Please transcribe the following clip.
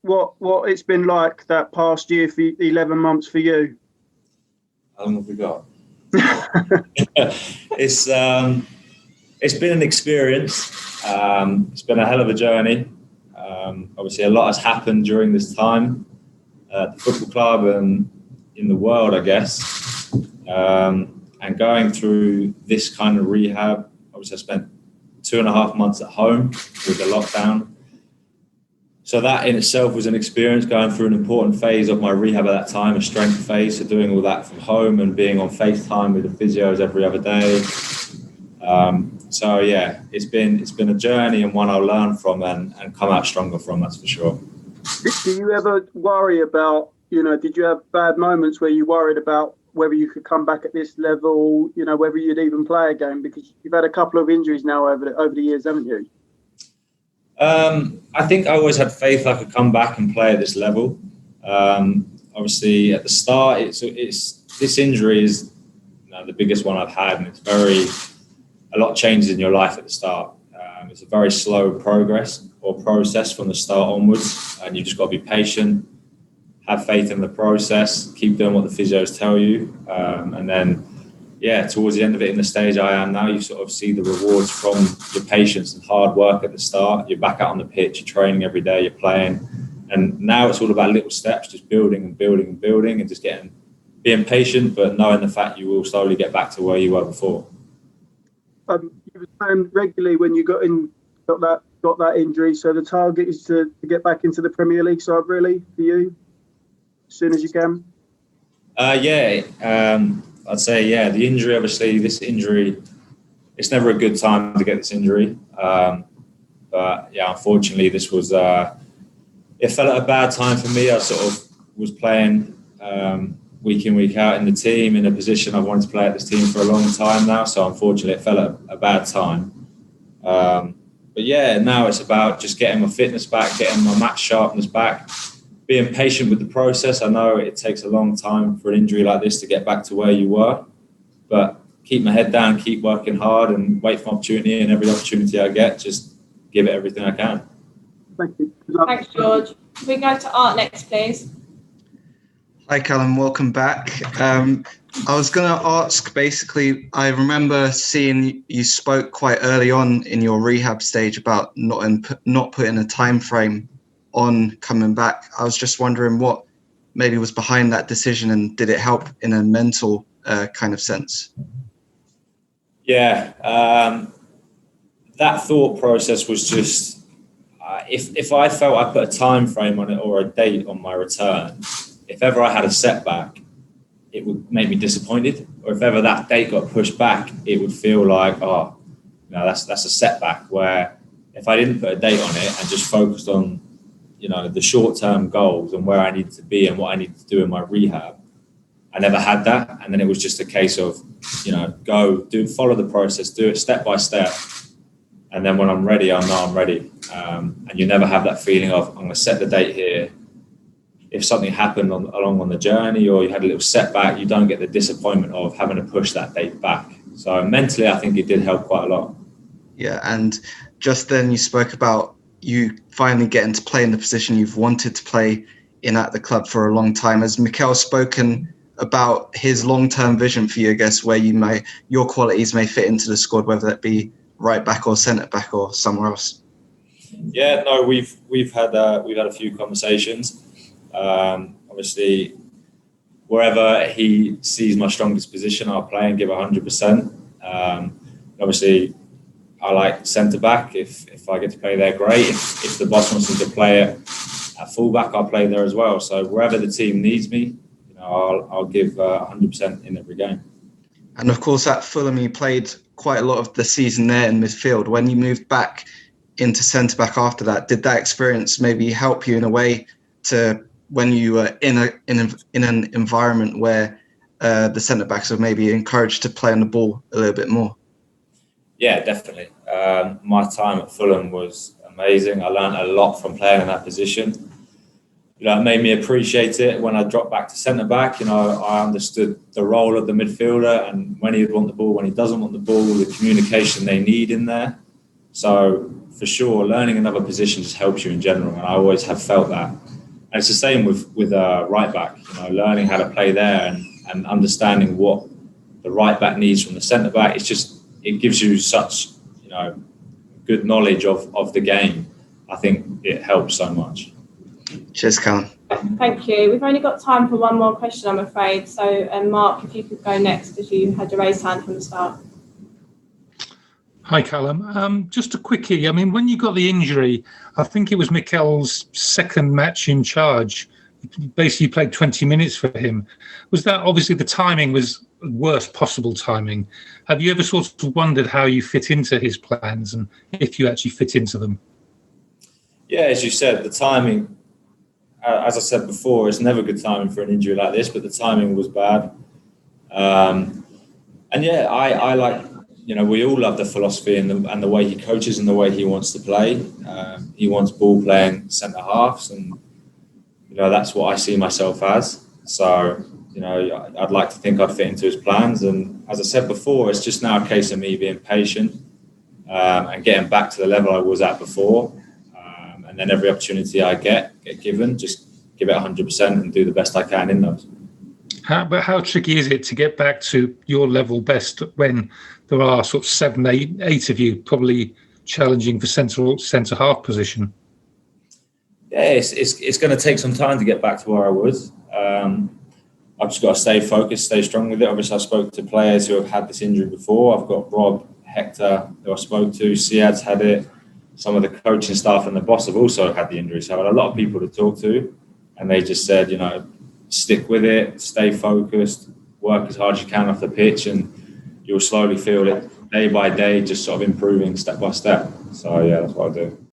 what it's been like that past year for 11 months for you? How long have we got? It's been an experience. It's been a hell of a journey. Obviously, a lot has happened during this time at the football club and in the world, I guess. And going through this kind of rehab, obviously I spent 2.5 months at home with the lockdown. So that in itself was an experience, going through an important phase of my rehab at that time, a strength phase. So doing all that from home and being on FaceTime with the physios every other day. So yeah, it's been a journey and one I'll learn from and come out stronger from, that's for sure. Do you ever worry about, did you have bad moments where you worried about whether you could come back at this level, whether you'd even play again? Because you've had a couple of injuries now over the years, haven't you? I think I always had faith I could come back and play at this level. Obviously, at the start, it's this injury is the biggest one I've had, and a lot changes in your life at the start. It's a very slow process from the start onwards, and you've just got to be patient, have faith in the process, keep doing what the physios tell you, and then, towards the end of it, in the stage I am now, you sort of see the rewards from your patience and hard work at the start. You're back out on the pitch, you're training every day, you're playing, and now it's all about little steps, just building and building and building, and just being patient, but knowing the fact you will slowly get back to where you were before. You were playing regularly when you got that injury, so the target is to get back into the Premier League side, really, for you, as soon as you can? I'd say, the injury, obviously, this injury, it's never a good time to get this injury. But unfortunately, this was, it fell at a bad time for me. I sort of was playing week in, week out in the team, in a position I've wanted to play at this team for a long time now. So unfortunately, it fell at a bad time. But now it's about just getting my fitness back, getting my match sharpness back, being patient with the process. I know it takes a long time for an injury like this to get back to where you were, but keep my head down, keep working hard and wait for opportunity, and every opportunity I get, just give it everything I can. Thank you. Thanks, George. Can we go to Art next, please? Hi, Calum. Welcome back. I was going to ask, basically, I remember seeing you spoke quite early on in your rehab stage about not putting a time frame on coming back. I was just wondering what maybe was behind that decision, and did it help in a mental kind of sense? That thought process was just, if I felt I put a time frame on it or a date on my return, if ever I had a setback, it would make me disappointed. Or if ever that date got pushed back, it would feel like, that's a setback. Where if I didn't put a date on it and just focused on, the short-term goals and where I needed to be and what I needed to do in my rehab, I never had that. And then it was just a case of, follow the process, do it step by step. And then when I'm ready, I know I'm ready. And you never have that feeling of, I'm going to set the date here. If something happened along on the journey or you had a little setback, you don't get the disappointment of having to push that date back. So mentally, I think it did help quite a lot. Yeah, and just then you spoke about you finally getting to play in the position you've wanted to play in at the club for a long time. Has Mikel's spoken about his long-term vision for you, I guess, where your qualities may fit into the squad, whether that be right back or centre back or somewhere else? Yeah, no, we've had a few conversations. Obviously, wherever he sees my strongest position, I'll play and give 100%. Obviously, I like centre back. If I get to play there, great. If the boss wants me to play at full back, I'll play there as well. So wherever the team needs me, I'll give 100% in every game. And of course, at Fulham, you played quite a lot of the season there in midfield. When you moved back into centre back after that, did that experience maybe help you in a way to when you were in an environment where the centre backs are maybe encouraged to play on the ball a little bit more? Yeah, definitely. My time at Fulham was amazing. I learned a lot from playing in that position. It made me appreciate it when I dropped back to centre back. I understood the role of the midfielder and when he'd want the ball, when he doesn't want the ball, the communication they need in there. So for sure, learning another position just helps you in general, and I always have felt that. And it's the same with right back. Learning how to play there and understanding what the right back needs from the centre back. It gives you such good knowledge of the game. I think it helps so much. Cheers, Calum. Thank you. We've only got time for one more question, I'm afraid. So, Mark, if you could go next, because you had your raised hand from the start. Hi, Calum. Just a quickie. I mean, when you got the injury, I think it was Mikel's second match in charge. Basically, you played 20 minutes for him. Was that, obviously, the timing was worst possible timing. Have you ever sort of wondered how you fit into his plans and if you actually fit into them? Yeah, as you said, the timing, as I said before, it's never good timing for an injury like this, but the timing was bad. And yeah, I like, we all love the philosophy and the way he coaches and the way he wants to play. He wants ball playing centre halves, and that's what I see myself as. So, I'd like to think I'd fit into his plans. And as I said before, it's just now a case of me being patient and getting back to the level I was at before. And then every opportunity I get given, just give it 100% and do the best I can in those. But how tricky is it to get back to your level best when there are sort of 7, 8 of you probably challenging for centre half position? Yeah, it's going to take some time to get back to where I was. I've just got to stay focused, stay strong with it. Obviously, I spoke to players who have had this injury before. I've got Rob, Hector, who I spoke to. Siad's had it. Some of the coaching staff and the boss have also had the injury. So I had a lot of people to talk to, and they just said, stick with it, stay focused, work as hard as you can off the pitch, and you'll slowly feel it day by day, just sort of improving step by step. So yeah, that's what I do.